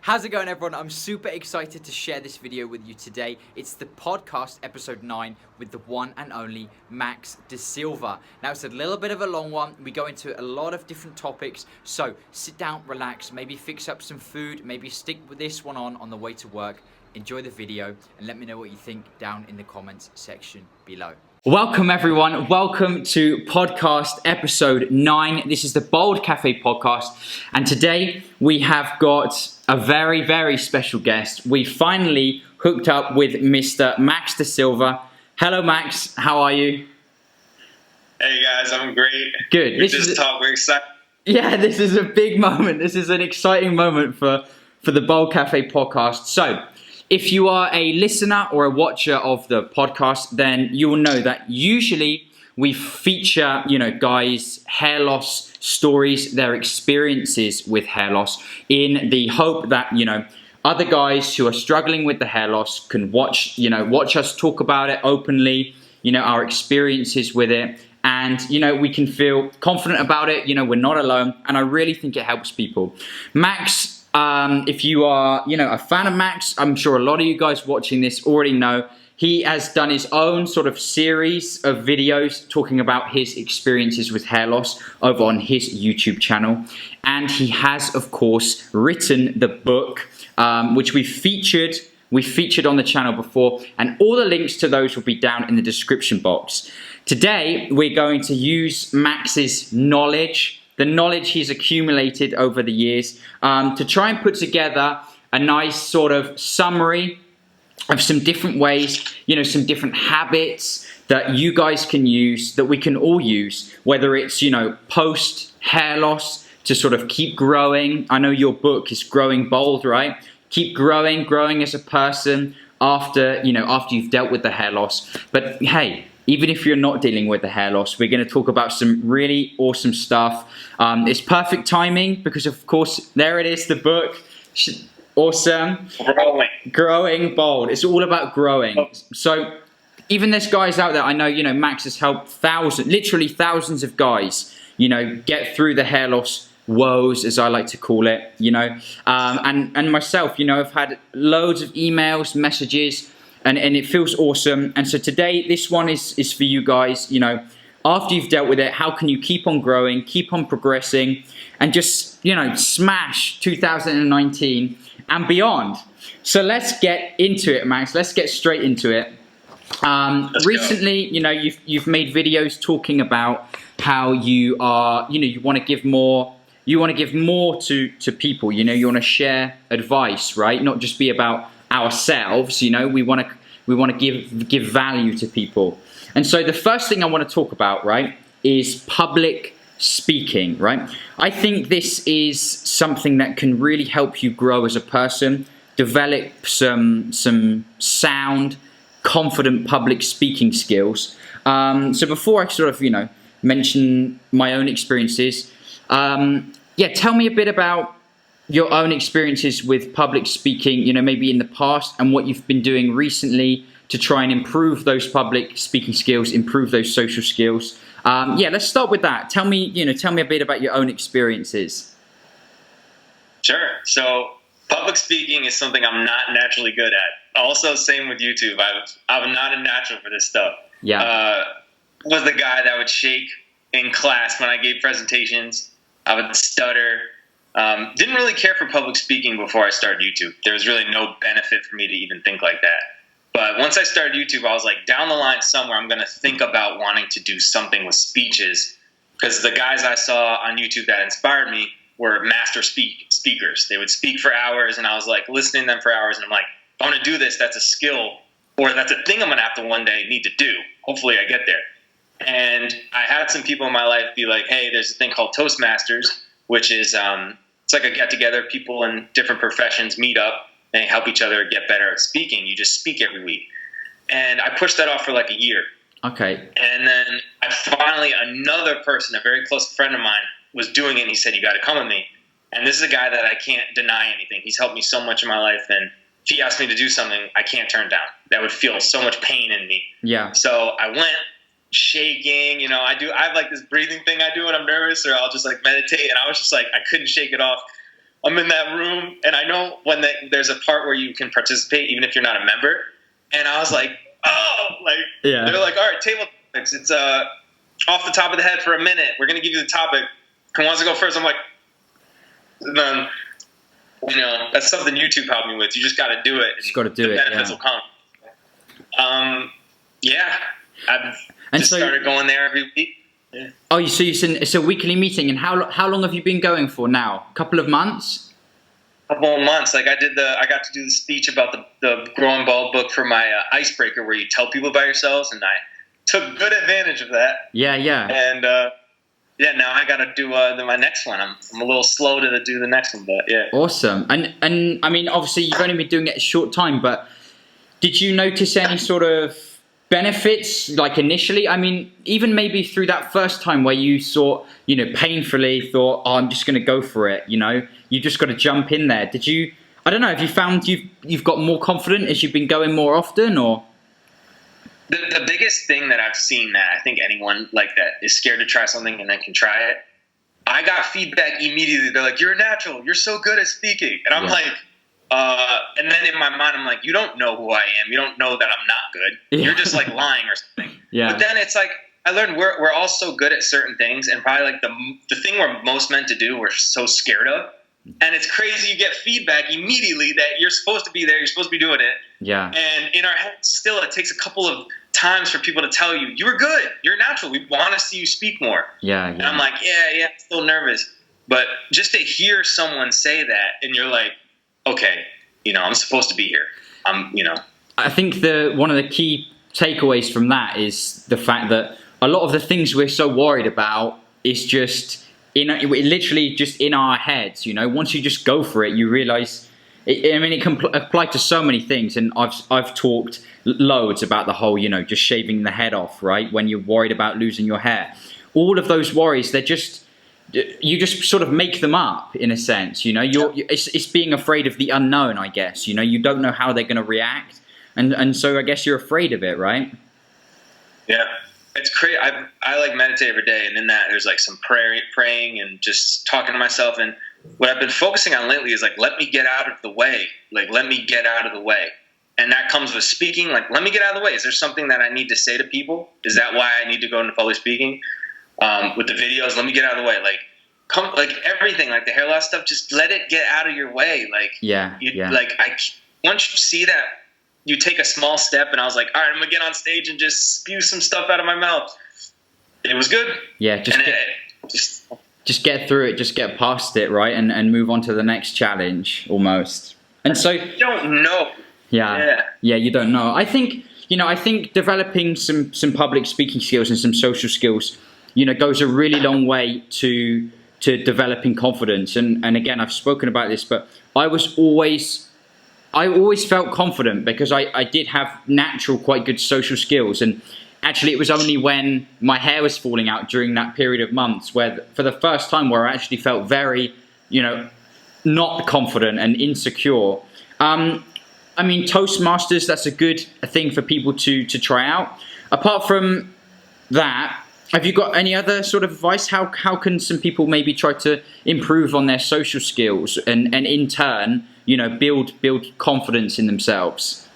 How's it going, everyone? I'm super excited to share this video with you today. It's the podcast episode 9 with the one and only Max De Silva. Now, it's a little bit of a long one. We go into a lot of different topics. So sit down, relax, maybe fix up some food, maybe stick with this one on the way to work. Enjoy the video and let me know what you think down in the comments section below. Welcome everyone, welcome to podcast episode 9. This is the Bold Cafe podcast, and today we have got a very, very special guest. We finally hooked up with Mr. Max De Silva. Hello Max, how are you? Hey guys, I'm great. Good. We're excited. Yeah, this is a big moment. This is an exciting moment for the Bold Cafe podcast. So, if you are a listener or a watcher of the podcast, then you will know that usually we feature, guys' hair loss stories, their experiences with hair loss, in the hope that, other guys who are struggling with the hair loss can watch us talk about it openly, our experiences with it, and, we can feel confident about it, we're not alone, and I really think it helps people. Max, if you are, a fan of Max, I'm sure a lot of you guys watching this already know, he has done his own sort of series of videos talking about his experiences with hair loss over on his YouTube channel. And he has, of course, written the book, which we featured on the channel before, and all the links to those will be down in the description box. Today, we're going to use Max's knowledge, the knowledge he's accumulated over the years, to try and put together a nice sort of summary of some different ways, some different habits that you guys can use, that we can all use, whether it's, post hair loss to sort of keep growing. I know your book is Growing Bold, right? Keep growing as a person after you've dealt with the hair loss. But hey, even if you're not dealing with the hair loss, we're going to talk about some really awesome stuff. It's perfect timing because, of course, there it is, the book. Awesome. Growing Bold. It's all about growing. So even there's guys out there, I know, Max has helped literally thousands of guys, get through the hair loss woes, as I like to call it, and myself, I've had loads of emails, messages, and it feels awesome. And so today, this one is for you guys, after you've dealt with it, how can you keep on growing, keep on progressing, and just, smash 2019 and beyond. So let's get into it, Max. Let's get straight into it. Recently, you've made videos talking about how you are, you want to give more. You want to give more to people. You want to share advice, right? Not just be about ourselves. We want to give value to people. And so the first thing I want to talk about, right, is public speaking, right? I think this is something that can really help you grow as a person, develop some sound, confident public speaking skills. So before I sort of, mention my own experiences, tell me a bit about your own experiences with public speaking, maybe in the past, and what you've been doing recently to try and improve those public speaking skills, improve those social skills. Let's start with that. Tell me a bit about your own experiences. Sure. So public speaking is something I'm not naturally good at. Also, same with YouTube. I'm not a natural for this stuff. Yeah. Was the guy that would shake in class when I gave presentations. I would stutter. Didn't really care for public speaking before I started YouTube. There was really no benefit for me to even think like that. But once I started YouTube, I was like, down the line somewhere, I'm going to think about wanting to do something with speeches, because the guys I saw on YouTube that inspired me were master speakers. They would speak for hours, and I was like listening to them for hours, and I'm like, I want to do this. That's a skill, or that's a thing I'm going to have to one day need to do. Hopefully I get there. And I had some people in my life be like, hey, there's a thing called Toastmasters, which is it's like a get-together. People in different professions meet up, and they help each other get better at speaking. You just speak every week. And I pushed that off for like a year. Okay. And then finally, another person, a very close friend of mine, was doing it, and he said, you got to come with me. And this is a guy that I can't deny anything. He's helped me so much in my life, and if he asked me to do something, I can't turn down. That would feel so much pain in me. Yeah. So I went, shaking, I have like this breathing thing I do when I'm nervous, or I'll just like meditate, and I was just like, I couldn't shake it off. I'm in that room, and I know when there's a part where you can participate even if you're not a member. And I was like, oh, like they're like, all right, table topics. It's off the top of the head for a minute. We're gonna give you the topic. Who wants to go first? I'm like, then that's something YouTube helped me with. You just got to do it. Just got to do it. Benefits will come. I've started going there every week. Yeah. Oh, so it's a weekly meeting, and how long have you been going for now? A couple of months? Couple of months. Like I got to do the speech about the Growing Bald book for my icebreaker, where you tell people about yourselves, and I took good advantage of that. Yeah. And now I got to do my next one. I'm a little slow to do the next one, but yeah. Awesome. And I mean, obviously, you've only been doing it a short time, but did you notice any sort of benefits, like initially? I mean, even maybe through that first time where you painfully thought, oh, I'm just going to go for it, you just got to jump in there. Did you, I don't know, have you found you've got more confident as you've been going more often, or? The biggest thing that I've seen that I think anyone like that is scared to try something and then can try it, I got feedback immediately. They're like, you're a natural. You're so good at speaking. And I'm like, and then in my mind, I'm like, you don't know who I am. You don't know that I'm not good. Yeah. You're just like lying or something. Yeah. But then it's like, I learned we're all so good at certain things, and probably like the thing we're most meant to do, we're so scared of. And it's crazy. You get feedback immediately that you're supposed to be there. You're supposed to be doing it. Yeah. And in our heads, still, it takes a couple of times for people to tell you, you were good. You're natural. We want to see you speak more. Yeah. And I'm like, yeah, I'm still nervous. But just to hear someone say that, and you're like, okay, I'm supposed to be here. I think one of the key takeaways from that is the fact that a lot of the things we're so worried about is just literally just in our heads. Once you just go for it, you realize. It can apply to so many things, and I've talked loads about the whole, just shaving the head off, right? When you're worried about losing your hair, all of those worries, you just sort of make them up in a sense. It's being afraid of the unknown, I guess. You don't know how they're going to react, and so I guess you're afraid of it, right? Yeah. It's crazy. I like meditate every day, and in that there's like some praying and just talking to myself. And what I've been focusing on lately is like, let me get out of the way. Like, let me get out of the way. And that comes with speaking. Like, let me get out of the way. Is there something that I need to say to people? Is that why I need to go into public speaking? With the videos, let me get out of the way. Like everything, like the hair loss stuff, just let it get out of your way. Like, once you see that, you take a small step, and I was like, all right, I'm going to get on stage and just spew some stuff out of my mouth. It was good. Yeah, just get through it, just get past it, right? And move on to the next challenge, almost. And so... You don't know. Yeah, you don't know. I think developing some public speaking skills and some social skills, goes a really long way to developing confidence. And again, I've spoken about this, but I always felt confident because I did have natural, quite good social skills. And actually, it was only when my hair was falling out during that period of months where, for the first time, where I actually felt very, not confident and insecure. I mean, Toastmasters, that's a good thing for people to try out. Apart from that, have you got any other sort of advice? How can some people maybe try to improve on their social skills and in turn, build confidence in themselves?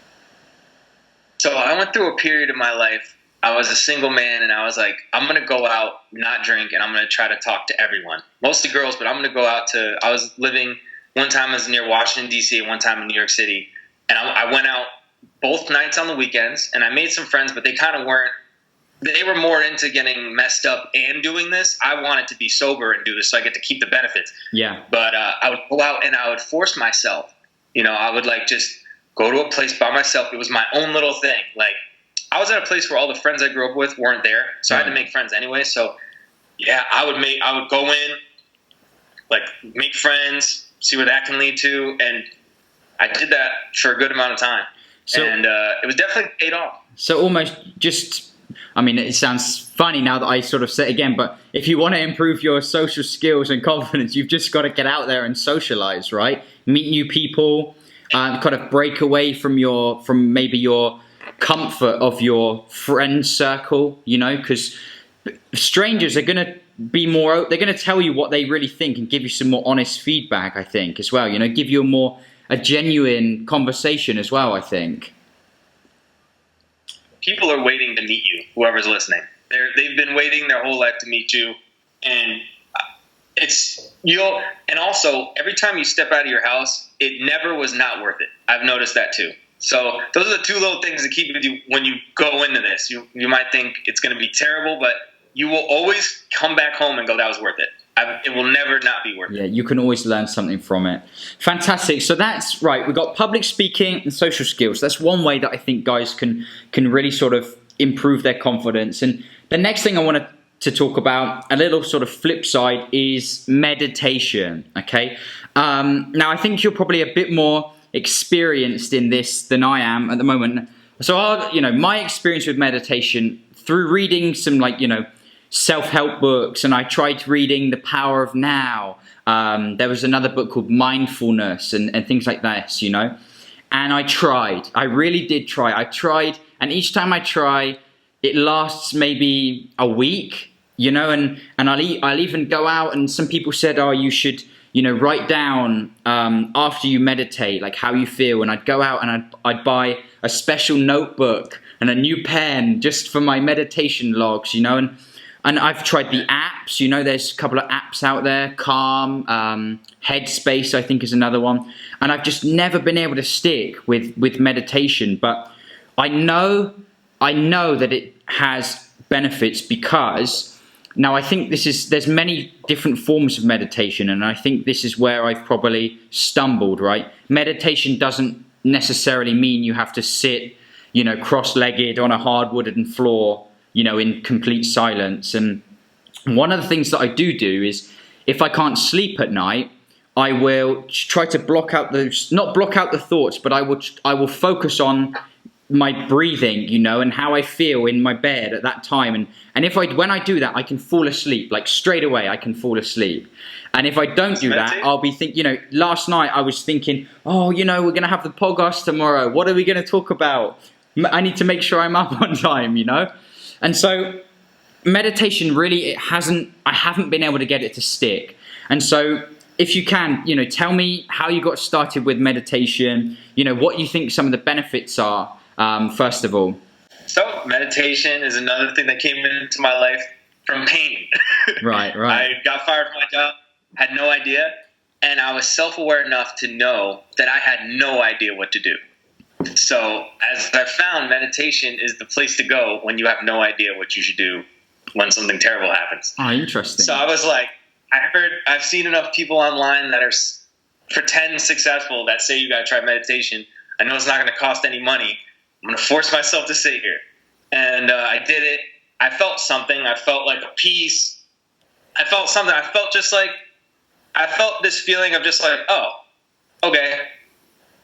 So I went through a period of my life. I was a single man, and I was like, I'm going to go out, not drink, and I'm going to try to talk to everyone. Mostly girls, but I'm going to go out I was living, one time I was near Washington, D.C., and one time in New York City. And I went out both nights on the weekends, and I made some friends, but they kind of weren't. They were more into getting messed up and doing this. I wanted to be sober and do this, so I get to keep the benefits. Yeah. But I would go out and I would force myself. I would just go to a place by myself. It was my own little thing. Like, I was at a place where all the friends I grew up with weren't there, so I had to make friends anyway. So, yeah, I would go in, make friends, see where that can lead to, and I did that for a good amount of time. And it was definitely paid off. So almost just... I mean, it sounds funny now that I sort of say it again, but if you want to improve your social skills and confidence, you've just got to get out there and socialize, right? Meet new people, kind of break away from maybe your comfort of your friend circle, because strangers are going to be more, they're going to tell you what they really think and give you some more honest feedback, I think, as well. You know, give you a genuine conversation as well, I think. People are waiting to meet you, whoever's listening. They've been waiting their whole life to meet you. And and also every time you step out of your house, it never was not worth it. I've noticed that too. So those are the two little things that keep with you when you go into this. You might think it's going to be terrible, but you will always come back home and go, that was worth it. It will never not be worth it. Yeah, you can always learn something from it. Fantastic. So that's right. We've got public speaking and social skills. That's one way that I think guys can really sort of improve their confidence. And the next thing I wanted to talk about, a little sort of flip side, is meditation. Okay. Now I think you're probably a bit more experienced in this than I am at the moment. So my experience with meditation through reading some self-help books, and I tried reading The Power of Now. There was another book called Mindfulness and things like this, and I really did try. I tried, and each time I try, it lasts maybe a week, and I'll even go out, and some people said, oh, you should, write down after you meditate, like how you feel. And I'd go out and I'd buy a special notebook and a new pen just for my meditation logs, and I've tried the apps, there's a couple of apps out there, Calm, Headspace, I think is another one. And I've just never been able to stick with meditation, but I know that it has benefits because now I think there's many different forms of meditation, and I think this is where I've probably stumbled, right? Meditation doesn't necessarily mean you have to sit, cross-legged on a hard wooden floor, in complete silence. And one of the things that I do is if I can't sleep at night, I will try to not block out the thoughts, but I will focus on my breathing, and how I feel in my bed at that time. And when I do that, I can fall asleep, like straight away I can fall asleep. And if I don't do that, I'll be thinking, last night I was thinking, oh, we're going to have the podcast tomorrow. What are we going to talk about? I need to make sure I'm up on time, And so meditation really, I haven't been able to get it to stick. And so if you can, tell me how you got started with meditation, what you think some of the benefits are, first of all. So meditation is another thing that came into my life from pain. Right. I got fired from my job, had no idea, and I was self-aware enough to know that I had no idea what to do. So as I found, meditation is the place to go when you have no idea what you should do when something terrible happens. Oh, interesting. So I was like, I've seen enough people online that are pretend successful that say you got to try meditation. I know it's not going to cost any money. I'm going to force myself to sit here. And I did it. I felt something. I felt like a peace. I felt something. I felt this feeling of just like, oh, okay.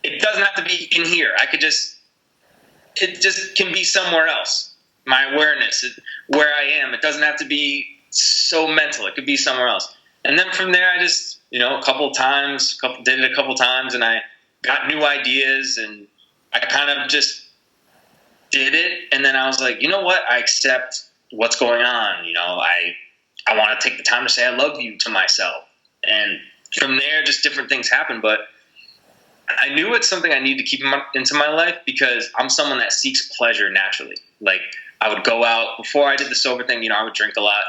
It doesn't have to be in here. It just can be somewhere else. My awareness, where I am, it doesn't have to be so mental. It could be somewhere else. And then from there, I just, did it a couple times, and I got new ideas, and I kind of just did it. And then I was like, you know what? I accept what's going on. I want to take the time to say I love you to myself. And from there, just different things happen. But I knew it's something I need to keep into my life because I'm someone that seeks pleasure naturally. Like I would go out before I did the sober thing, I would drink a lot,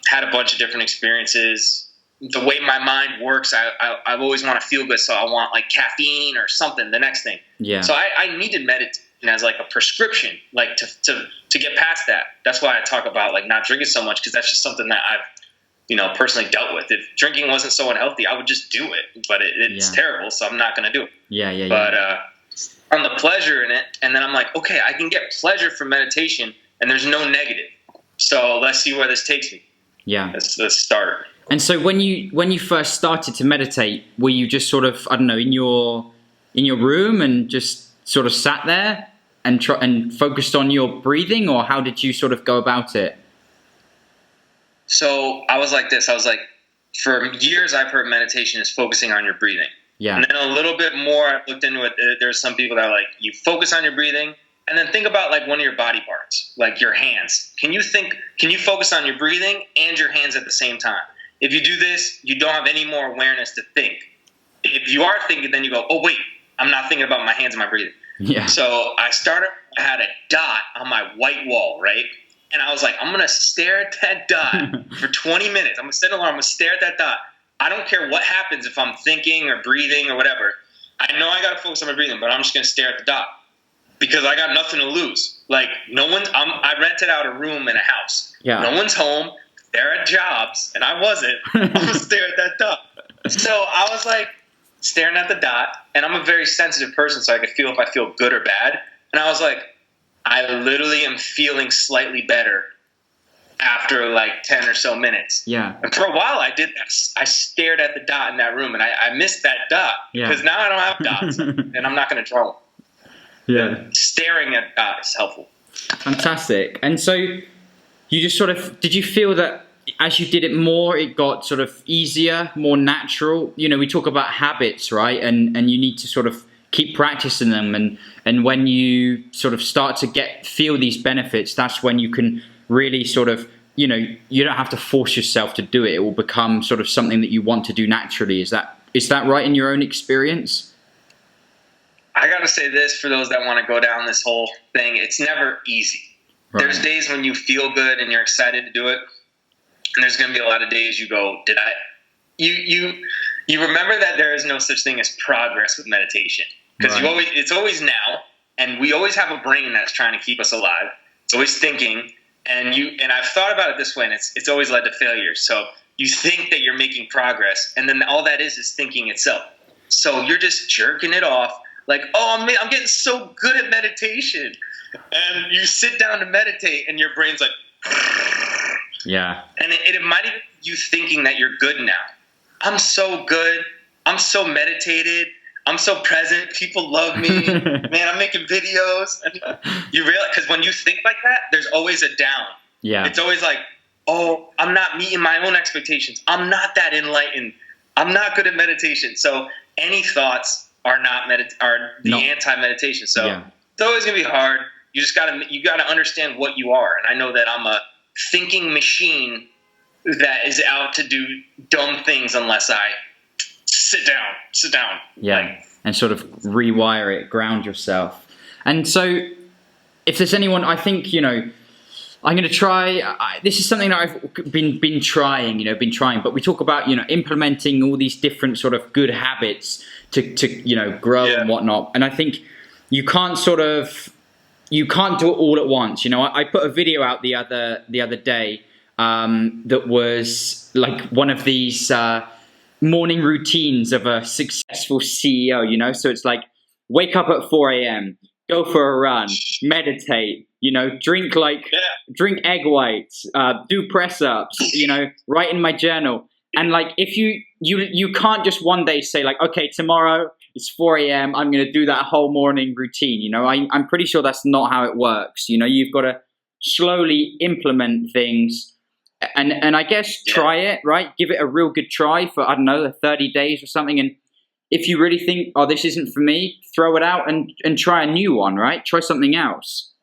had a bunch of different experiences. The way my mind works, I always want to feel good. So I want like caffeine or something, the next thing. Yeah. So I needed meditation as like a prescription, like to get past that. That's why I talk about like not drinking so much, because that's just something that I've, personally dealt with. If drinking wasn't so unhealthy, I would just do it, but it's terrible, so I'm not going to do it. Yeah. But on the pleasure in it, and then I'm like, okay, I can get pleasure from meditation, and there's no negative. So let's see where this takes me. Yeah. Let's start. And so when you first started to meditate, were you just sort of, I don't know, in your room and just sort of sat there and focused on your breathing, or how did you sort of go about it? So I was like this. I was like, for years I've heard meditation is focusing on your breathing. Yeah. And then a little bit more I looked into it. There's some people that are like, you focus on your breathing And then think about like one of your body parts, like your hands. Can you focus on your breathing and your hands at the same time? If you do this, you don't have any more awareness to think. If you are thinking, then you go, oh wait, I'm not thinking about my hands and my breathing. Yeah. So I had a dot on my white wall, right? And I was like, I'm going to stare at that dot for 20 minutes. I'm going to set an alarm. I'm going to stare at that dot. I don't care what happens if I'm thinking or breathing or whatever. I know I got to focus on my breathing, but I'm just going to stare at the dot because I got nothing to lose. Like I rented out a room in a house. Yeah. No one's home. They're at jobs, and I wasn't. I'm going to stare at that dot. So I was like staring at the dot, and I'm a very sensitive person, so I could feel if I feel good or bad. And I was like, I literally am feeling slightly better after like 10 or so minutes. Yeah. And for a while I did that. I stared at the dot in that room, and I missed that dot because now I don't have dots and I'm not going to draw them. Yeah. Staring at dots is helpful. Fantastic. And so you just sort of, did you feel that as you did it more, it got sort of easier, more natural? You know, we talk about habits, right? And you need to sort of keep practicing them, and when you sort of start to feel these benefits, that's when you can really sort of, you know, you don't have to force yourself to do it. It will become sort of something that you want to do naturally. Is that right in your own experience? I gotta say this for those that want to go down this whole thing, it's never easy. Right. There's days when you feel good and you're excited to do it, and there's gonna be a lot of days you go, you remember that there is no such thing as progress with meditation. Because it's always now, and we always have a brain that's trying to keep us alive. It's always thinking, and I've thought about it this way, and it's always led to failure. So you think that you're making progress, and then all that is thinking itself. So you're just jerking it off, like, oh, I'm getting so good at meditation, and you sit down to meditate, and your brain's like, yeah, and it might even be you thinking that you're good now. I'm so good. I'm so meditated. I'm so present. People love me. Man, I'm making videos. You realize, because when you think like that, there's always a down. Yeah. It's always like, oh, I'm not meeting my own expectations. I'm not that enlightened. I'm not good at meditation. So any thoughts are anti-meditation. So It's always gonna be hard. You gotta understand what you are. And I know that I'm a thinking machine that is out to do dumb things unless I sit down. Yeah, and sort of rewire it, ground yourself. And so if there's anyone, I think, you know, I'm going to try, this is something that I've been trying, but we talk about, you know, implementing all these different sort of good habits to you know, grow and whatnot. And I think you can't do it all at once. You know, I put a video out the other day that was like one of these morning routines of a successful CEO, you know? So it's like, wake up at 4 a.m., go for a run, meditate, you know, drink egg whites, do press ups, you know, write in my journal. And like, if you can't just one day say like, okay, tomorrow it's 4 a.m., I'm going to do that whole morning routine. You know, I'm pretty sure that's not how it works. You know, you've got to slowly implement things. And I guess try it, right? Give it a real good try for, I don't know, 30 days or something. And if you really think, oh, this isn't for me, throw it out and try a new one, right? Try something else.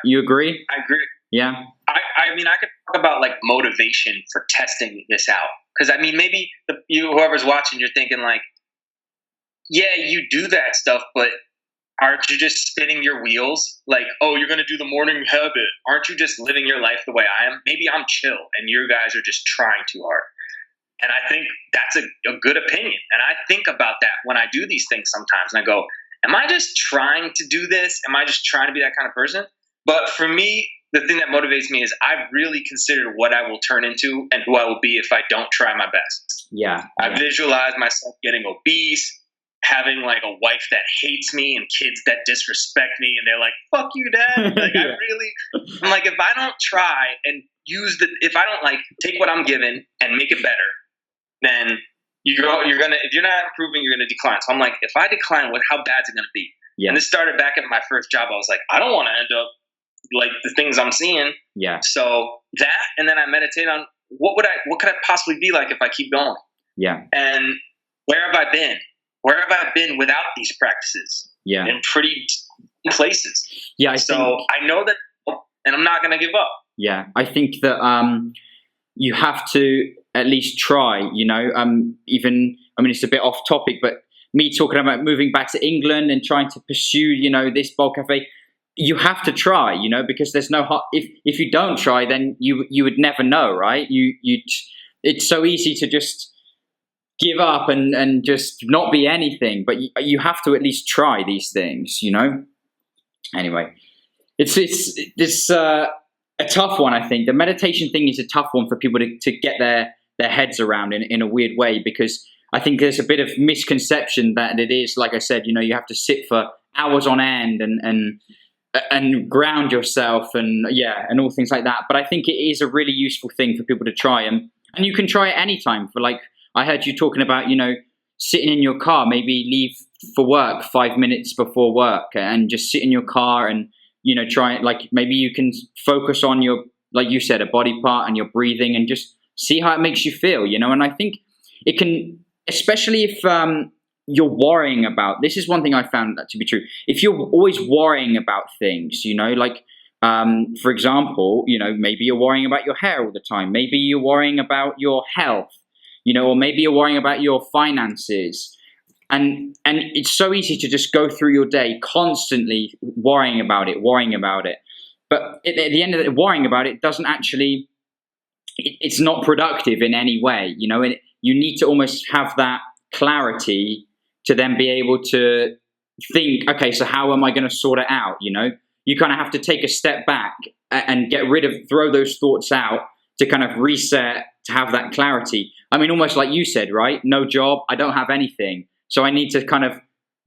You agree? I agree. Yeah. I mean, I could talk about like motivation for testing this out. Because I mean, maybe whoever's watching, you're thinking like, yeah, you do that stuff, but aren't you just spinning your wheels? Like, oh, you're going to do the morning habit. Aren't you just living your life the way I am? Maybe I'm chill and you guys are just trying too hard. And I think that's a good opinion. And I think about that when I do these things sometimes. And I go, am I just trying to do this? Am I just trying to be that kind of person? But for me, the thing that motivates me is I've really considered what I will turn into and who I will be if I don't try my best. Yeah. I visualize myself getting obese, having like a wife that hates me and kids that disrespect me, and they're like, fuck you, dad. Like, I'm like, if I don't try and if I don't like take what I'm given and make it better, then if you're not improving, you're gonna decline. So I'm like, if I decline, how bad is it gonna be? Yeah. And this started back at my first job. I was like, I don't want to end up like the things I'm seeing. Yeah. So that, and then I meditate on what could I possibly be like if I keep going? Yeah. And where have I been? Where have I been without these practices? Yeah. in pretty places. Yeah. I know that, and I'm not going to give up. Yeah. I think that you have to at least try, even, I mean, it's a bit off topic, but me talking about moving back to England and trying to pursue, this Bold Cafe, you have to try, because there's no, if you don't try, then you would never know, right? It's so easy to just give up and just not be anything, but you have to at least try these things, Anyway, it's a tough one. I think the meditation thing is a tough one for people to get their heads around in a weird way, because I think there's a bit of misconception that it is, like I said, you have to sit for hours on end and ground yourself and all things like that. But I think it is a really useful thing for people to try, and you can try it anytime. For like, I heard you talking about, sitting in your car, maybe leave for work 5 minutes before work and just sit in your car and, try it. Like maybe you can focus on your, like you said, a body part and your breathing and just see how it makes you feel, and I think it can, especially if you're worrying about, this is one thing I found that to be true. If you're always worrying about things, for example, maybe you're worrying about your hair all the time. Maybe you're worrying about your health, or maybe you're worrying about your finances. And it's so easy to just go through your day constantly worrying about it. But at the end of it, worrying about it doesn't actually, it's not productive in any way, and you need to almost have that clarity to then be able to think, okay, so how am I going to sort it out? You kind of have to take a step back and throw those thoughts out to kind of reset, to have that clarity. I mean, almost like you said, right? No job, I don't have anything. So I need to kind of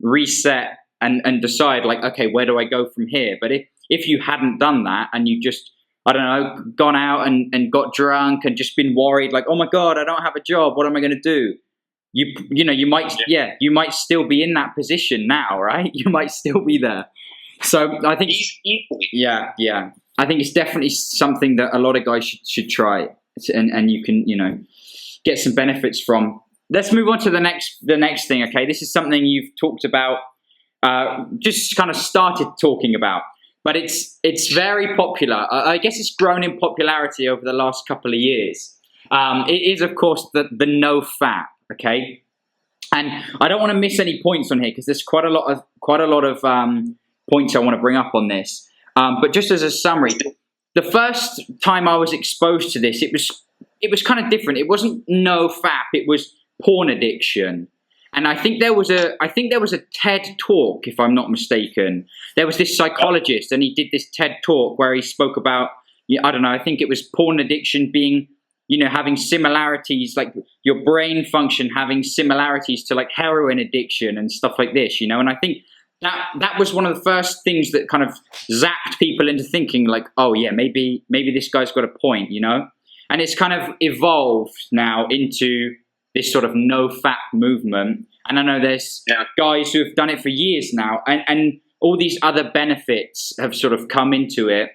reset and decide, like, okay, where do I go from here? But if you hadn't done that and you just, I don't know, gone out and got drunk and just been worried, like, oh my God, I don't have a job, what am I going to do? You might still be in that position now, right? You might still be there. So I think, yeah. I think it's definitely something that a lot of guys should try, and you can, get some benefits from. Let's move on to the next thing. Okay, this is something you've talked about, just kind of started talking about, but it's very popular. I guess it's grown in popularity over the last couple of years. It is, of course, the no fap. Okay, and I don't want to miss any points on here because there's quite a lot of points I want to bring up on this. But just as a summary, the first time I was exposed to this, it was kind of different. It wasn't no fap. It was porn addiction. And I think there was a TED talk, if I'm not mistaken. There was this psychologist, and he did this TED talk where he spoke about, I don't know, I think it was porn addiction being, having similarities, like your brain function having similarities to like heroin addiction and stuff like this, And I think that was one of the first things that kind of zapped people into thinking like, oh yeah, maybe this guy's got a point, And it's kind of evolved now into this sort of no fap movement. And I know there's guys who have done it for years now, and all these other benefits have sort of come into it,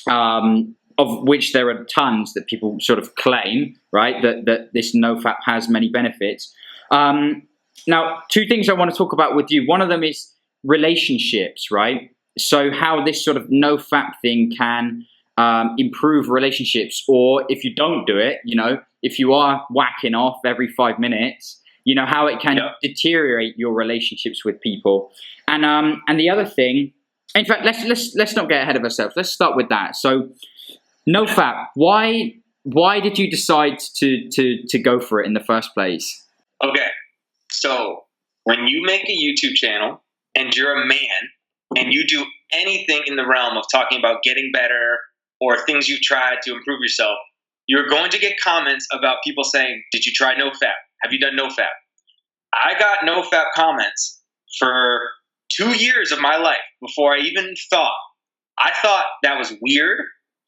of which there are tons that people sort of claim, right, that this no fap has many benefits. Now, two things I want to talk about with you. One of them is relationships, right? So how this sort of no fap thing can improve relationships, or if you don't do it, if you are whacking off every 5 minutes, how it can deteriorate your relationships with people. And the other thing, in fact, let's not get ahead of ourselves. Let's start with that. So, no fap. Why did you decide to go for it in the first place? Okay, so when you make a YouTube channel and you're a man and you do anything in the realm of talking about getting better or things you've tried to improve yourself, you're going to get comments about people saying, did you try no fap? Have you done no fap? I got no fap comments for 2 years of my life before I even thought. I thought that was weird.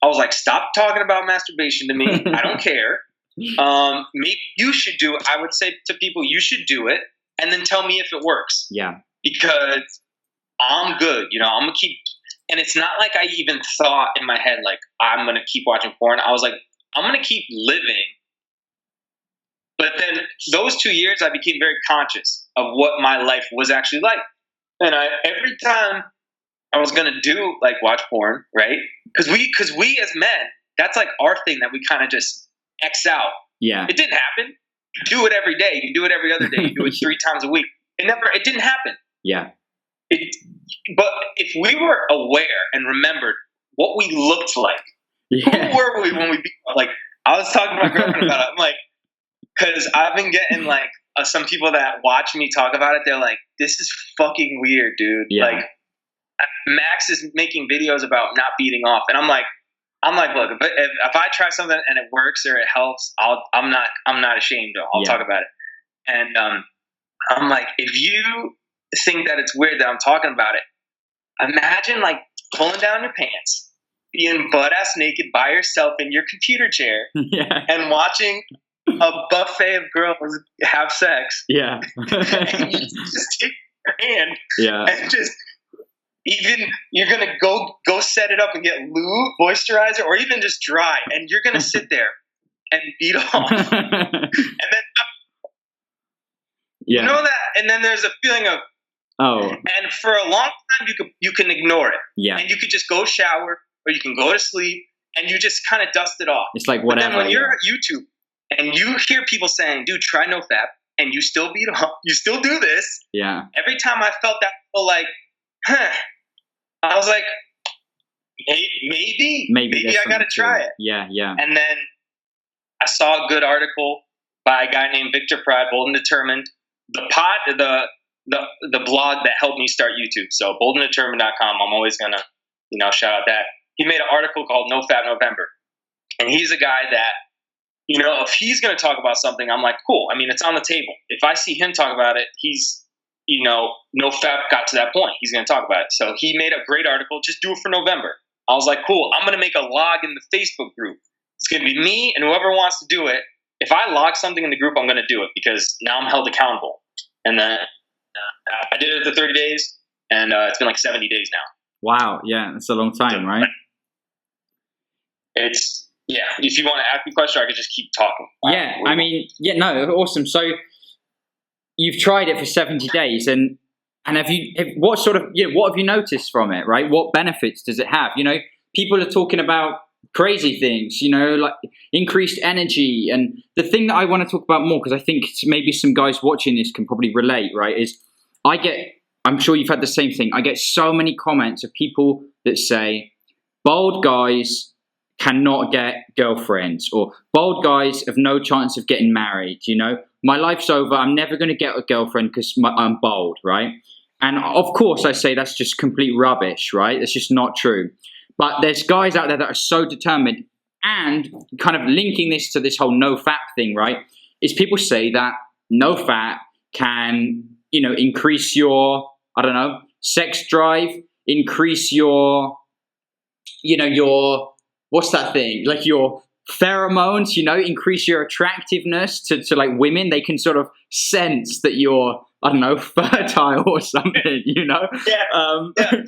I was like, stop talking about masturbation to me. I don't care. Maybe you should do it. I would say to people, you should do it and then tell me if it works. Yeah. Because I'm good. I'm going to keep. And it's not like I even thought in my head, like, I'm going to keep watching porn. I was like, I'm going to keep living. But then those 2 years, I became very conscious of what my life was actually like. And every time I was gonna do like watch porn, right? Because we as men, that's like our thing that we kind of just X out. Yeah. It didn't happen. You do it every day. You do it every other day. You do it 3 times a week. It didn't happen. Yeah. But if we were aware and remembered what we looked like, Yeah. who were we when we like? I was talking to my girlfriend about it. I'm like, because I've been getting like some people that watch me talk about it. They're like, "This is fucking weird, dude." Yeah. Like, Max is making videos about not beating off, and I'm like, look, if I try something and it works or it helps, I'm not ashamed. I'll talk about it. And I'm like, if you think that it's weird that I'm talking about it, imagine like pulling down your pants, being butt ass naked by yourself in your computer chair, and watching a buffet of girls have sex. Yeah. And you just take your hand and just even you're gonna go set it up and get lube, moisturizer, or even just dry, and you're gonna sit there and beat off. And then you know that, and then there's a feeling of and for a long time you can ignore it. Yeah. And you could just go shower or you can go to sleep and you just kind of dust it off. It's like whatever. But then when you're at YouTube and you hear people saying, dude, try NoFap, and you still beat off, you still do this. Yeah. Every time I felt that, like, I was like, maybe I gotta try it. Yeah, yeah. And then I saw a good article by a guy named Victor Pride, Bold and Determined. The blog that helped me start YouTube. So boldanddetermined.com. I'm always gonna, shout out that. He made an article called NoFap November. And he's a guy that, if he's gonna talk about something, I'm like, cool. I mean, it's on the table. If I see him talk about it, he's NoFap got to that point. He's going to talk about it. So he made a great article. Just do it for November. I was like, cool. I'm going to make a log in the Facebook group. It's going to be me and whoever wants to do it. If I log something in the group, I'm going to do it because now I'm held accountable. And then I did it for 30 days, and it's been like 70 days now. Wow. Yeah. That's a long time, right? If you want to ask me a question, I could just keep talking. No, awesome. So you've tried it for 70 days and what have you noticed from it, right? What benefits does it have? People are talking about crazy things, like increased energy. And the thing that I want to talk about more, because I think maybe some guys watching this can probably relate, right, is I'm sure you've had the same thing. I get so many comments of people that say, bald guys cannot get girlfriends, or bald guys have no chance of getting married, my life's over, I'm never going to get a girlfriend because I'm bald, right? And of course I say that's just complete rubbish, right? It's just not true. But there's guys out there that are so determined, and kind of linking this to this whole NoFap thing, right, is people say that NoFap can, increase your, sex drive, increase your, your, what's that thing? Like your pheromones, increase your attractiveness to like women. They can sort of sense that you're, fertile or something, Yeah. Apparently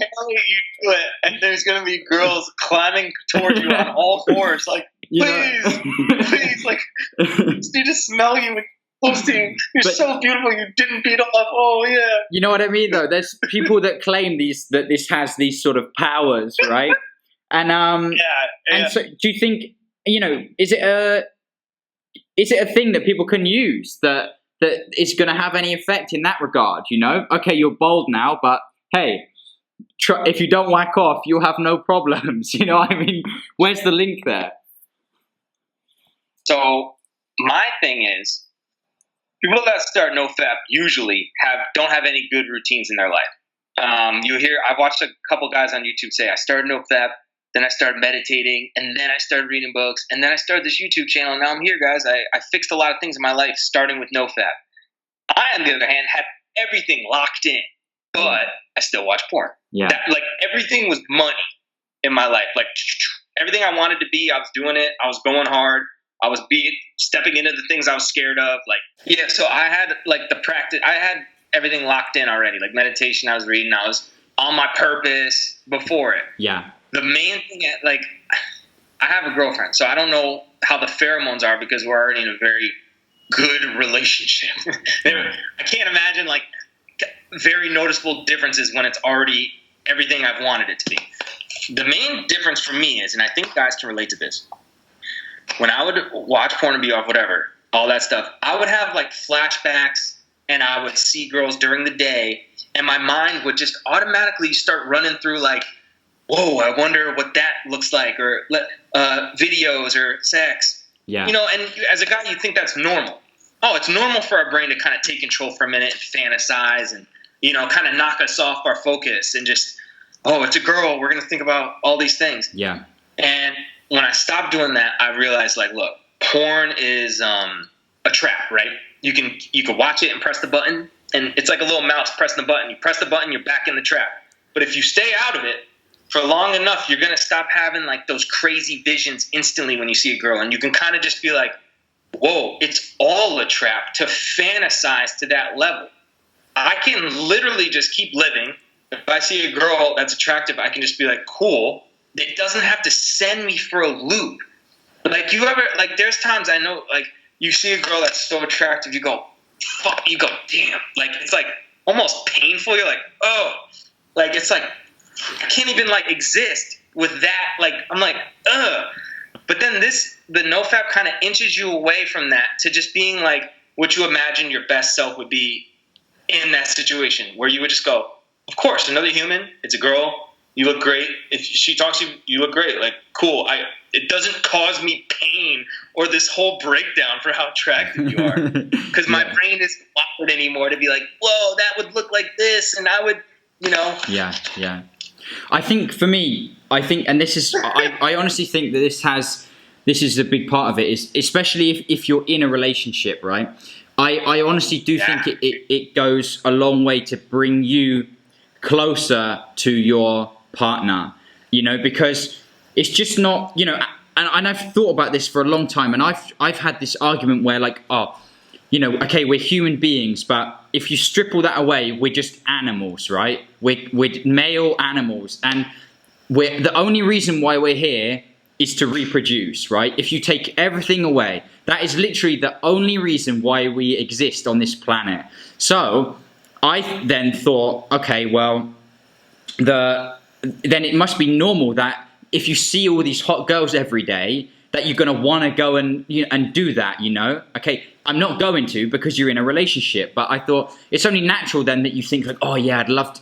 you do it, and there's going to be girls climbing towards you on all fours, like, please, like, they just smell you and close to you. You're so beautiful. You didn't beat off. Oh yeah. You know what I mean, though? There's people that claim that this has these sort of powers, right? And and so do you think, is it a thing that people can use that is going to have any effect in that regard? Okay, you're bald now, but hey, if you don't whack off, you'll have no problems. Where's the link there? So my thing is, people that start NoFap usually don't have any good routines in their life. I've watched a couple guys on YouTube say, I started NoFap, then I started meditating, and then I started reading books, and then I started this YouTube channel, and now I'm here, guys. I fixed a lot of things in my life, starting with NoFap. I, on the other hand, had everything locked in, but I still watch porn. Yeah. Everything was money in my life. Like, everything I wanted to be, I was doing it. I was going hard. I was stepping into the things I was scared of. So I had, the practice. I had everything locked in already. Like, meditation, I was reading. I was on my purpose before it. Yeah. The main thing, I have a girlfriend, so I don't know how the pheromones are because we're already in a very good relationship. I can't imagine, very noticeable differences when it's already everything I've wanted it to be. The main difference for me is, and I think guys can relate to this, when I would watch porn and be off whatever, all that stuff, I would have like flashbacks and I would see girls during the day and my mind would just automatically start running through like, whoa, I wonder what that looks like, or videos or sex. Yeah. You know, and as a guy, you think that's normal. Oh, it's normal for our brain to kind of take control for a minute and fantasize and, you know, kind of knock us off our focus and just, oh, it's a girl. We're going to think about all these things. Yeah. And when I stopped doing that, I realized, like, look, porn is a trap, right? You can watch it and press the button, and it's like a little mouse pressing the button. You press the button, you're back in the trap. But if you stay out of it for long enough, you're going to stop having, like, those crazy visions instantly when you see a girl. And you can kind of just be like, whoa, it's all a trap, to fantasize to that level. I can literally just keep living. If I see a girl that's attractive, I can just be like, cool. It doesn't have to send me for a loop. Like, you ever, like, there's times I know, like, you see a girl that's so attractive, you go, fuck, you go, damn. Like, it's like almost painful. You're like, oh, like, it's like, I can't even, like, exist with that. Like, I'm like, ugh. But then the nofap kind of inches you away from that to just being like what you imagine your best self would be in that situation, where you would just go, of course, another human, it's a girl, you look great. If she talks to you, you look great. Like, cool. It doesn't cause me pain or this whole breakdown for how attractive you are. Because my brain isn't wired anymore to be like, whoa, that would look like this, and I would, you know. Yeah. I think for me, and this is, I honestly think that this is a big part of it, is especially if you're in a relationship, right? I honestly do think it goes a long way to bring you closer to your partner, you know, because it's just not, you know, and I've thought about this for a long time, and I've had this argument where, like, oh, you know, okay, we're human beings, but if you strip all that away, we're just animals, right? We're male animals, and the only reason why we're here is to reproduce, right? If you take everything away, that is literally the only reason why we exist on this planet. So I then thought, okay, well, then it must be normal that if you see all these hot girls every day, that you're going to want to go and do that, you know? Okay, I'm not going to, because you're in a relationship, but I thought it's only natural then that you think like, oh yeah, I'd love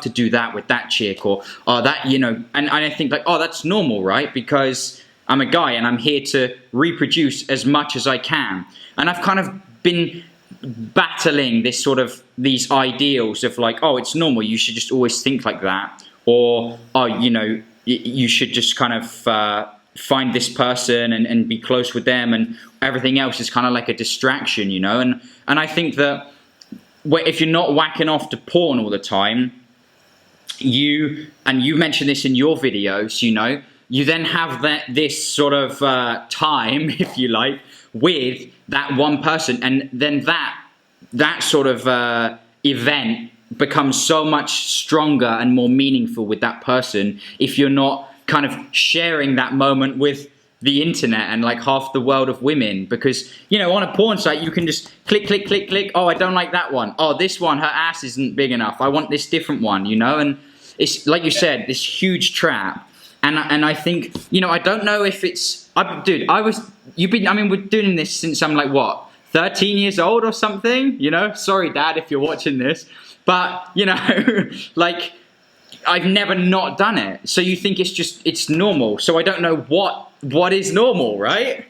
to do that with that chick, or that, you know, and I think like, oh, that's normal, right? Because I'm a guy and I'm here to reproduce as much as I can. And I've kind of been battling these ideals of like, oh, it's normal, you should just always think like that, or, oh, you know, you should just kind of find this person and be close with them, and everything else is kind of like a distraction, you know. And I think that if you're not whacking off to porn all the time, you mentioned this in your videos, you know, you then have this sort of time, if you like, with that one person, and then that sort of event becomes so much stronger and more meaningful with that person if you're not kind of sharing that moment with the internet and like half the world of women. Because, you know, on a porn site you can just click, oh, I don't like that one, oh, this one, her ass isn't big enough, I want this different one, you know. And it's like you said, this huge trap. And I think, you know, I don't know if it's, we're doing this since I'm like, what, 13 years old or something, you know. Sorry, Dad, if you're watching this, but, you know, like, I've never not done it. So you think it's normal. So I don't know what is normal, right?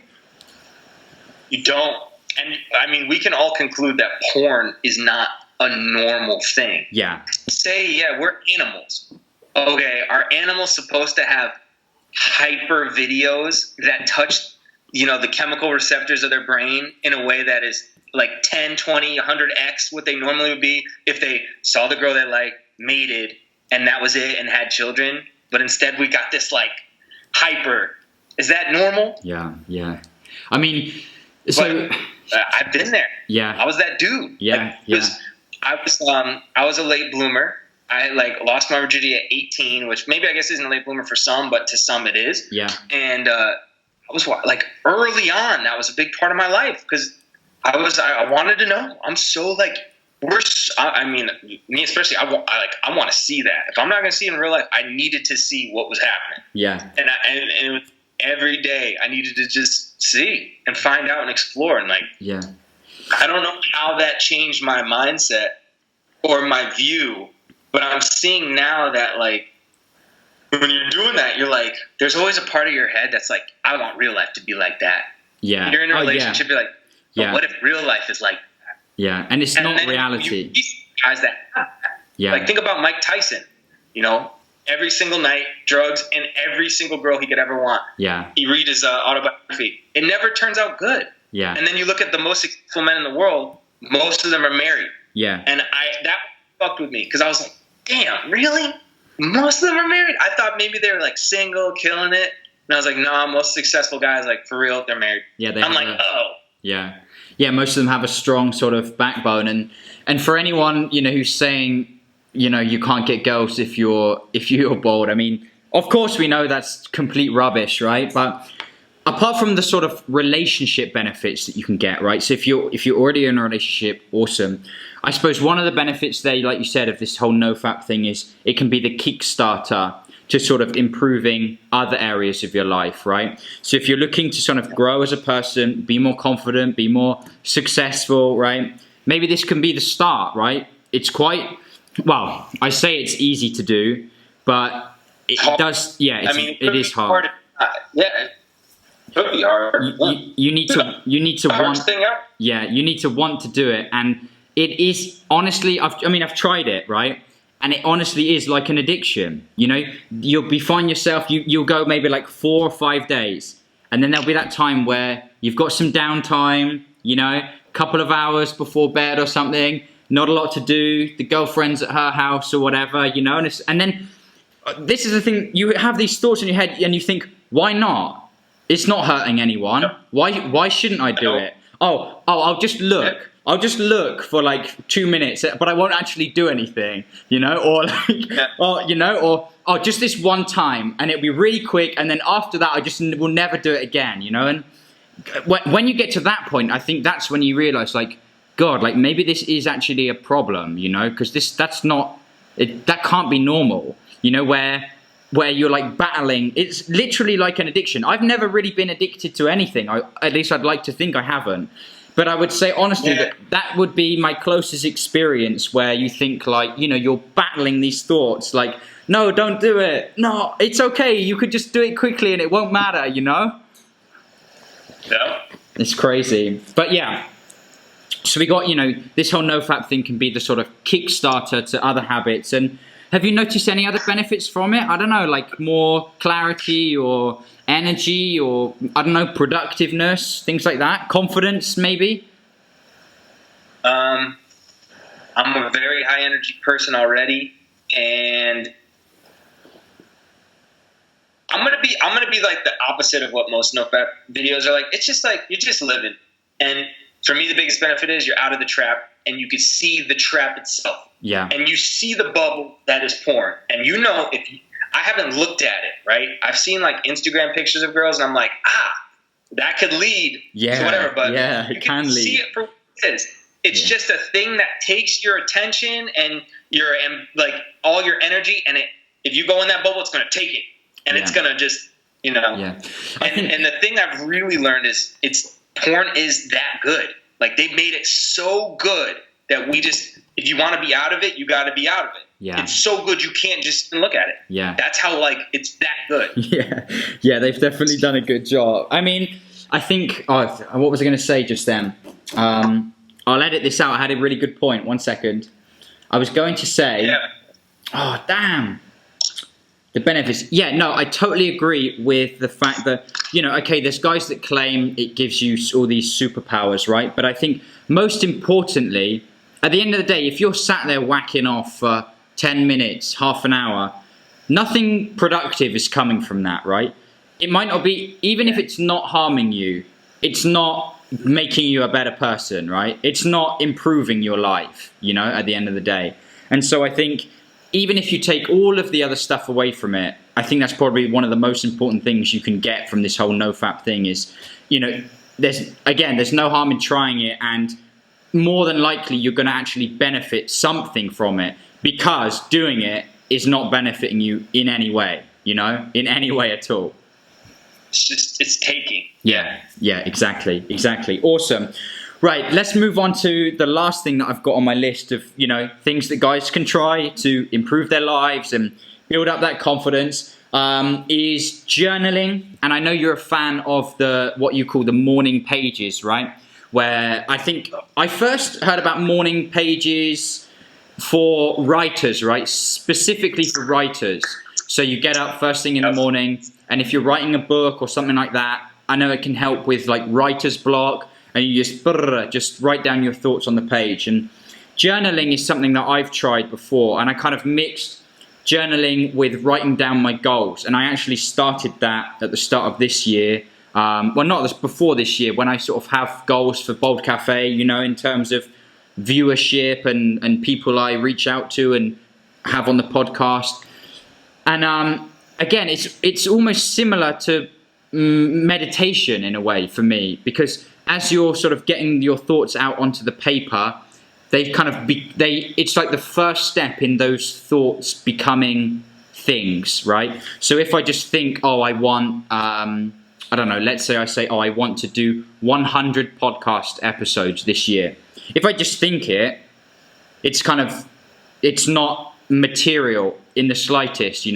You don't. And I mean, we can all conclude that porn is not a normal thing. Yeah. Say, yeah, we're animals. Okay, are animals supposed to have hyper videos that touch, you know, the chemical receptors of their brain in a way that is like 10, 20, 100x what they normally would be if they saw the girl they like, mated, and that was it, and had children? But instead we got this like hyper. Is that normal? Yeah. I mean, so I've been there. Yeah. I was that dude. Yeah. I was a late bloomer. I like lost my virginity at 18, which maybe I guess isn't a late bloomer for some, but to some it is. Yeah. And I was like early on, that was a big part of my life, because I wanted to know. I'm so like I mean, me especially, I want to see that. If I'm not going to see it in real life, I needed to see what was happening. Yeah. And it was every day I needed to just see and find out and explore. And like, yeah, I don't know how that changed my mindset or my view, but I'm seeing now that like, when you're doing that, you're like, there's always a part of your head that's like, I want real life to be like that. Yeah. You're in a relationship, you're like, but what if real life is like that? Yeah, and it's not reality. You guys that yeah. Like, think about Mike Tyson. You know, every single night, drugs, and every single girl he could ever want. Yeah. You read his autobiography. It never turns out good. Yeah. And then you look at the most successful men in the world, most of them are married. Yeah. And that fucked with me because I was like, damn, really? Most of them are married? I thought maybe they were like single, killing it. And I was like, no, most successful guys, like for real, they're married. Yeah, I'm like, oh. Yeah. Yeah, most of them have a strong sort of backbone, and for anyone, you know, who's saying, you know, you can't get girls if you're bald. I mean, of course we know that's complete rubbish, right? But apart from the sort of relationship benefits that you can get, right? So if you're already in a relationship, awesome. I suppose one of the benefits there, like you said, of this whole nofap thing is it can be the Kickstarter to sort of improving other areas of your life, right? So if you're looking to sort of grow as a person, be more confident, be more successful, right? Maybe this can be the start, right? It's quite, well, I say it's easy to do, but it does, yeah, it is hard. Yeah, it could be hard. You need to want, yeah, you need to want to do it. And it is, honestly, I've tried it, right? And it honestly is like an addiction, you know? You'll find yourself, you'll go maybe like 4 or 5 days. And then there'll be that time where you've got some downtime, you know, a couple of hours before bed or something, not a lot to do, the girlfriend's at her house or whatever, you know? And then this is the thing, you have these thoughts in your head and you think, why not? It's not hurting anyone. No. Why shouldn't I do it? Oh, I'll just look. Yeah. I'll just look for like 2 minutes, but I won't actually do anything, you know, or like, or you know, or just this one time, and it'll be really quick, and then after that, I just will never do it again, you know. And when you get to that point, I think that's when you realize, like, God, like maybe this is actually a problem, you know, because that can't be normal, you know, where you're like battling. It's literally like an addiction. I've never really been addicted to anything. At least I'd like to think I haven't. But I would say, honestly, that would be my closest experience where you think, like, you know, you're battling these thoughts. Like, no, don't do it. No, it's okay. You could just do it quickly and it won't matter, you know? Yeah. It's crazy. But yeah. So we got, you know, this whole nofap thing can be the sort of Kickstarter to other habits. And have you noticed any other benefits from it? I don't know, like more clarity or energy or, I don't know, productiveness, things like that? Confidence, maybe? I'm a very high energy person already, and I'm gonna be like the opposite of what most nofap videos are like. It's just like you're just living. And for me, the biggest benefit is you're out of the trap and you can see the trap itself. Yeah. And you see the bubble that is pouring. And you know, I haven't looked at it, right? I've seen like Instagram pictures of girls and I'm like, that could lead to whatever. But you can see it for what it is. It's just a thing that takes your attention and like all your energy. And if you go in that bubble, it's going to take it. And it's going to just, you know. Yeah. And the thing I've really learned is porn is that good. Like they made it so good that if you want to be out of it, you got to be out of it. Yeah. It's so good you can't just look at it. Yeah. That's how, like, it's that good. Yeah, they've definitely done a good job. I mean, I think, what was I going to say just then? I'll edit this out. I had a really good point. 1 second. I was going to say, oh, damn. The benefits. Yeah, no, I totally agree with the fact that, you know, okay, there's guys that claim it gives you all these superpowers, right? But I think most importantly, at the end of the day, if you're sat there whacking off for 10 minutes, half an hour, nothing productive is coming from that, right? It might not be, even if it's not harming you, it's not making you a better person, right? It's not improving your life, you know, at the end of the day. And so I think even if you take all of the other stuff away from it, I think that's probably one of the most important things you can get from this whole nofap thing is, you know, there's no harm in trying it. And more than likely you're going to actually benefit something from it, because doing it is not benefiting you in any way, in any way at all. It's taking. Yeah, exactly. Awesome. Right, let's move on to the last thing that I've got on my list of, things that guys can try to improve their lives and build up that confidence, is journaling. And I know you're a fan of what you call the morning pages, right? Where I think I first heard about morning pages for writers, right? Specifically for writers. So you get up first thing in the morning, and if you're writing a book or something like that, I know it can help with like writer's block, and you just write down your thoughts on the page. And journaling is something that I've tried before, and I kind of mixed journaling with writing down my goals. And I actually started that at the start of this year. Before this year, when I sort of have goals for Bold Cafe, in terms of viewership and people I reach out to and have on the podcast. And again, it's almost similar to meditation in a way for me, because as you're sort of getting your thoughts out onto the paper, it's like the first step in those thoughts becoming things, right? So if I just think, I want, I don't know, let's say I want to do 100 podcast episodes this year. If I just think it's not material in the slightest,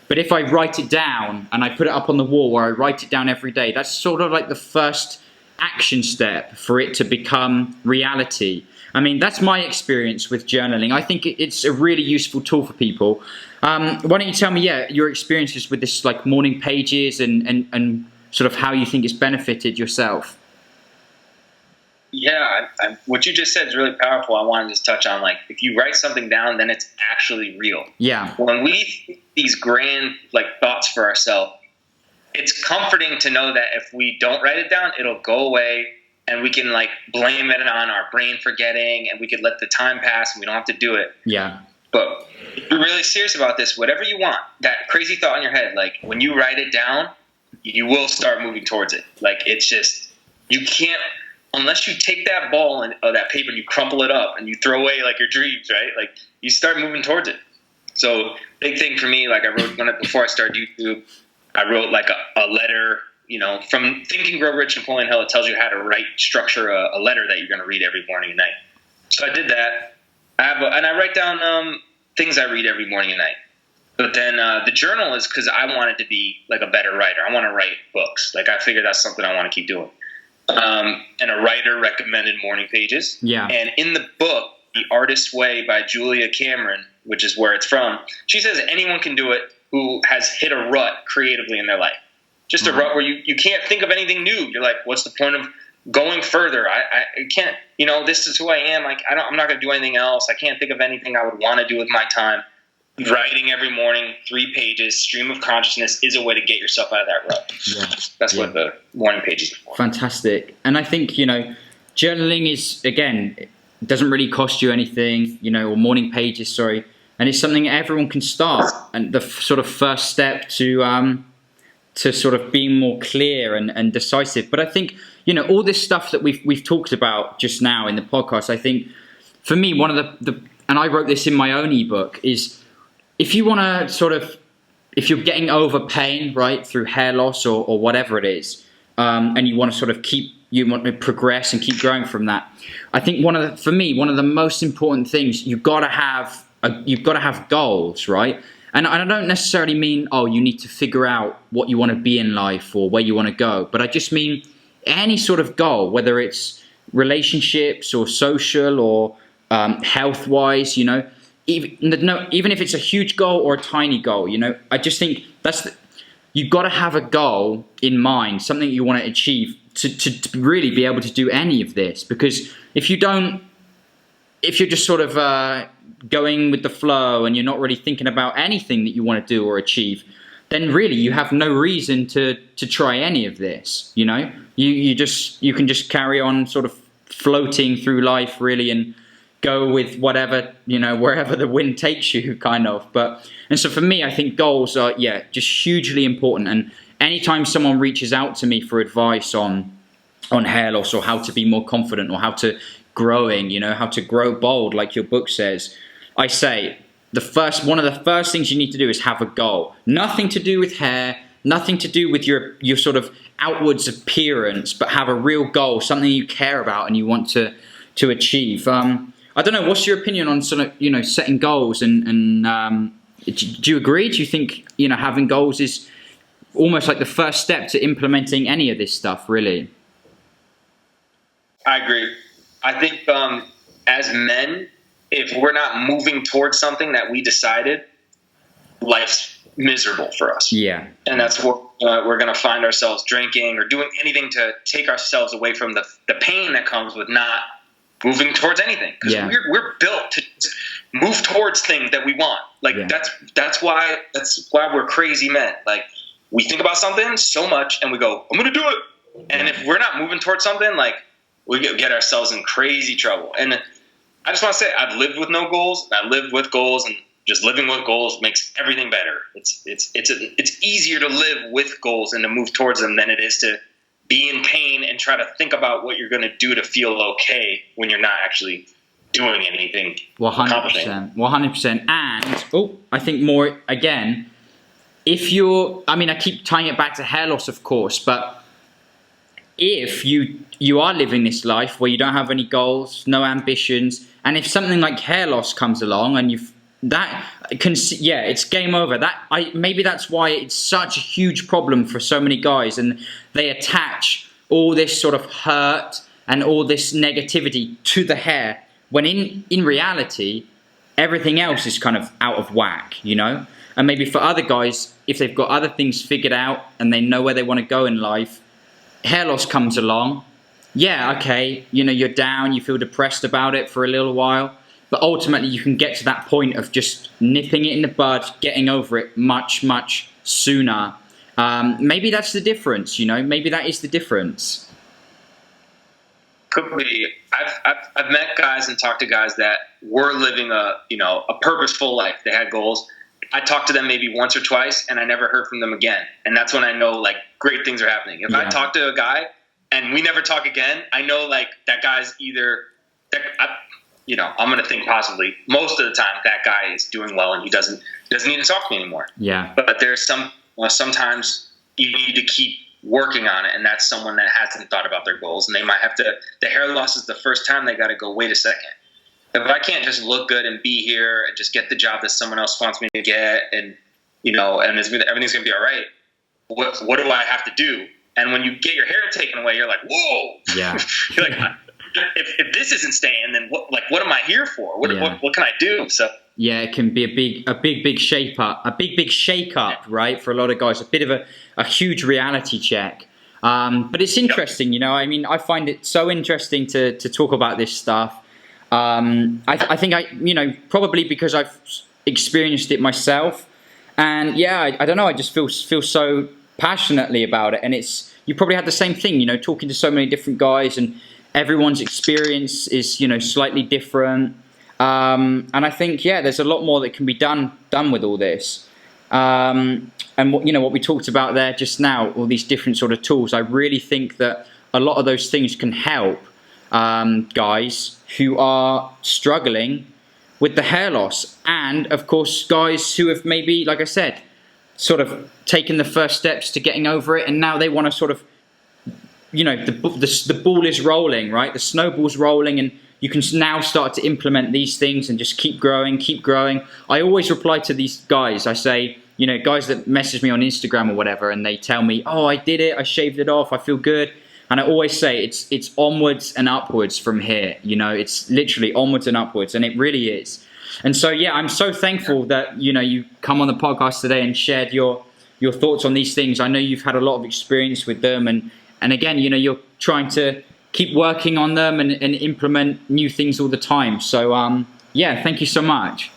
But if I write it down and I put it up on the wall, or I write it down every day, that's sort of like the first action step for it to become reality. I mean, that's my experience with journaling. I think it's a really useful tool for people. Why don't you tell me, your experiences with this, like morning pages and sort of how you think it's benefited yourself? Yeah, what you just said is really powerful. I wanted to touch on, like, if you write something down, then it's actually real. Yeah. When we think these grand, like, thoughts for ourselves, it's comforting to know that if we don't write it down, it'll go away, and we can, like, blame it on our brain forgetting, and we could let the time pass, and we don't have to do it. Yeah. But if you're really serious about this, whatever you want, that crazy thought in your head, like, when you write it down, you will start moving towards it. Like, it's just, you can't, unless you take that ball or that paper and you crumple it up and you throw away like your dreams, right? Like, you start moving towards it. So big thing for me, like, I wrote before I started YouTube, I wrote like a letter, from Think and Grow Rich, Napoleon Hill. It tells you how to structure a letter that you're going to read every morning and night. So I did that. And I write down things I read every morning and night. But then the journal is because I wanted to be like a better writer. I want to write books. Like, I figured that's something I want to keep doing. And a writer recommended morning pages. Yeah. And in the book, The Artist's Way by Julia Cameron, which is where it's from, she says anyone can do it who has hit a rut creatively in their life. Just a rut where you can't think of anything new. You're like, what's the point of going further? I can't, this is who I am. Like, I'm not going to do anything else. I can't think of anything I would want to do with my time. Writing every morning, 3 pages, stream of consciousness is a way to get yourself out of that rut. Yeah. That's what the morning pages are for. Fantastic. And I think, journaling is, again, it doesn't really cost you anything, or morning pages, sorry. And it's something everyone can start. And the sort of first step to sort of being more clear and decisive. But I think, all this stuff that we've talked about just now in the podcast, I think, for me, one of the and I wrote this in my own ebook, is if you want to if you're getting over pain, right, through hair loss or whatever it is, and you want to sort of you want to progress and keep growing from that, I think one of the most important things, you've got to have goals, right? And I don't necessarily mean, you need to figure out what you want to be in life or where you want to go, but I just mean any sort of goal, whether it's relationships or social or health-wise, even if it's a huge goal or a tiny goal, I just think you've got to have a goal in mind, something you want to achieve to really be able to do any of this. Because if you're just sort of going with the flow and you're not really thinking about anything that you want to do or achieve, then really you have no reason to try any of this. You can just carry on sort of floating through life, really, and go with whatever, wherever the wind takes you, kind of. And so for me, I think goals are, just hugely important. And anytime someone reaches out to me for advice on hair loss or how to be more confident or how to growing, how to grow bold, like your book says, I say one of the first things you need to do is have a goal. Nothing to do with hair, nothing to do with your sort of outwards appearance, but have a real goal, something you care about and you want to achieve. I don't know, what's your opinion on sort of, setting goals and do you agree? Do you think, having goals is almost like the first step to implementing any of this stuff, really? I agree. I think as men, if we're not moving towards something that we decided, life's miserable for us. Yeah. And that's what we're going to find ourselves drinking or doing anything to take ourselves away from the pain that comes with not moving towards anything. Because we're built to move towards things that we want. Like that's why we're crazy men. Like we think about something so much and we go, I'm going to do it. And if we're not moving towards something, like we get ourselves in crazy trouble. And I just want to say I've lived with no goals. And I lived with goals, and just living with goals makes everything better. It's easier to live with goals and to move towards them than it is to be in pain and try to think about what you're going to do to feel okay when you're not actually doing anything. 100%. 100%. And I think more again, I keep tying it back to hair loss, of course, but if you are living this life where you don't have any goals, no ambitions, and if something like hair loss comes along and it's game over. Maybe that's why it's such a huge problem for so many guys, and they attach all this sort of hurt and all this negativity to the hair, when in reality, everything else is kind of out of whack, And maybe for other guys, if they've got other things figured out and they know where they want to go in life, hair loss comes along. Yeah, okay, you're down, you feel depressed about it for a little while, but ultimately you can get to that point of just nipping it in the bud, getting over it much, much sooner. Maybe that's the difference, maybe that is the difference. Could be. I've met guys and talked to guys that were living a purposeful life. They had goals. I talked to them maybe once or twice, and I never heard from them again. And that's when I know like great things are happening. If I talk to a guy and we never talk again, I know like that guy's I'm going to think positively. Most of the time, that guy is doing well and he doesn't need to talk to me anymore. Yeah. But there's sometimes you need to keep working on it, and that's someone that hasn't thought about their goals, and they might have to. The hair loss is the first time they got to go, wait a second. If I can't just look good and be here and just get the job that someone else wants me to get, and and everything's going to be all right, what do I have to do? And when you get your hair taken away, you're like, whoa. Yeah. You're like, if this isn't staying, then what am I here for? What can I do? So yeah, it can be a big shake up, right? For a lot of guys, a bit of a huge reality check. But it's interesting, I find it so interesting to talk about this stuff. I think probably because I've experienced it myself, and I don't know, I just feel so passionately about it. And you probably had the same thing, talking to so many different guys, and everyone's experience is slightly different. And I think there's a lot more that can be done with all this. And what we talked about there just now, all these different sort of tools, I really think that a lot of those things can help guys who are struggling with the hair loss, and of course guys who have maybe, like I said, sort of taken the first steps to getting over it, and now they want to sort of, the ball is rolling, right? The snowball's rolling, and you can now start to implement these things and just keep growing. I always reply to these guys. I say, guys that message me on Instagram or whatever, and they tell me, oh, I did it, I shaved it off, I feel good. And I always say it's onwards and upwards from here. It's literally onwards and upwards, and it really is. And so, I'm so thankful that, you come on the podcast today and shared your thoughts on these things. I know you've had a lot of experience with them, and again, you're trying to keep working on them and implement new things all the time. So, thank you so much.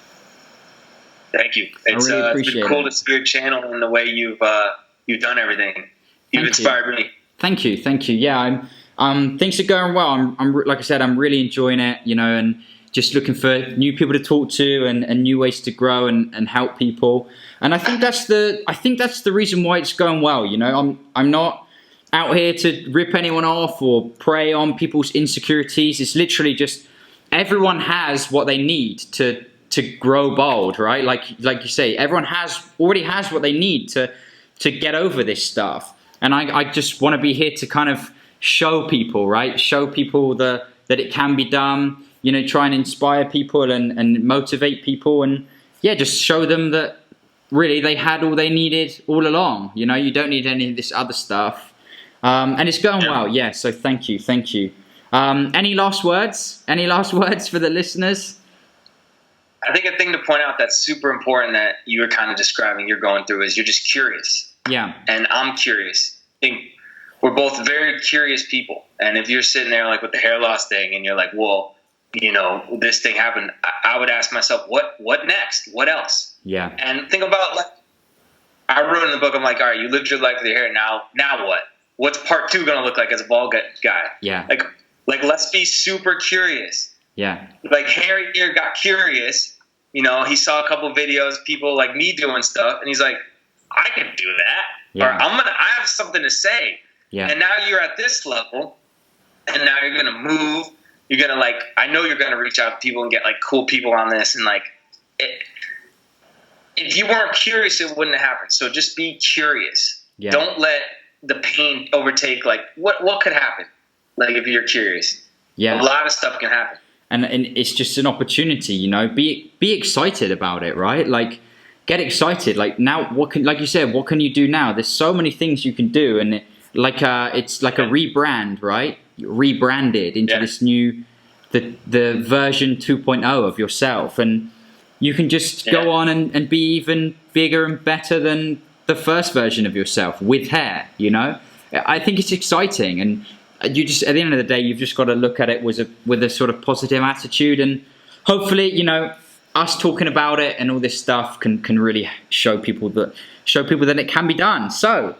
Thank you. It's been cool to see your channel and the way you've done everything. You've inspired me. Thank you. Yeah, things are going well. I'm like I said, I'm really enjoying it, and just looking for new people to talk to and new ways to grow and help people. And I think that's the reason why it's going well. I'm not out here to rip anyone off or prey on people's insecurities. It's literally just everyone has what they need to grow bold, right? Like you say, everyone already has what they need to get over this stuff. And I just want to be here to kind of show people, right? Show people that it can be done, you know, try and inspire people and motivate people, and yeah, just show them that really they had all they needed all along. You know, you don't need any of this other stuff. And it's going well, yeah, so thank you. Any last words? Any last words for the listeners? I think a thing to point out that's super important that you were kind of describing you're going through is you're just curious. Yeah. And I'm curious. I think we're both very curious people. And if you're sitting there like with the hair loss thing and you're like, well, you know, this thing happened, I would ask myself, what next? What else? Yeah. And think about, like, I wrote in the book, I'm like, all right, you lived your life with your hair. Now what? What's part 2 going to look like as a bald guy? Yeah. Like let's be super curious. Yeah. Like Harry here got curious. You know, he saw a couple videos, people like me doing stuff, and he's like, I can do that. Yeah. Or I have something to say. Yeah. And now you're at this level, and now you're going to move. You're going to I know you're going to reach out to people and get like cool people on this. And if you weren't curious, it wouldn't have happened. So just be curious. Yeah. Don't let the pain overtake, like what could happen, like if you're curious. Yeah, a lot of stuff can happen, and it's just an opportunity, you know. Be excited about it, right? Like, get excited. Like, now, like you said, what can you do now? There's so many things you can do, and it's like a rebrand, right? Rebranded into this new the version 2.0 of yourself, and you can just go on and be even bigger and better than the first version of yourself with hair, you know. I think it's exciting, and you just, at the end of the day, you've just got to look at it with a sort of positive attitude, and hopefully, you know, us talking about it and all this stuff can really show people that it can be done. So,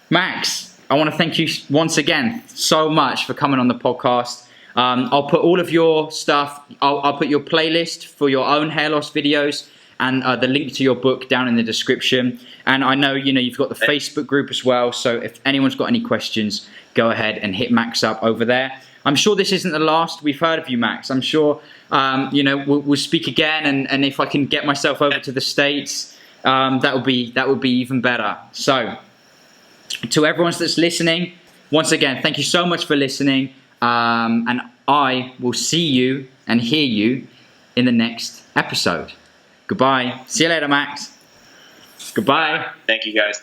Max, I want to thank you once again so much for coming on the podcast. I'll put all of your stuff, I'll put your playlist for your own hair loss videos and the link to your book down in the description. And I know, you know, you've got the Facebook group as well. So if anyone's got any questions, go ahead and hit Max up over there. I'm sure this isn't the last we've heard of you, Max. I'm sure, you know, we'll speak again. And if I can get myself over to the States, that would be even better. So to everyone that's listening, once again, thank you so much for listening. And I will see you and hear you in the next episode. Goodbye. See you later, Max. Goodbye. Thank you, guys.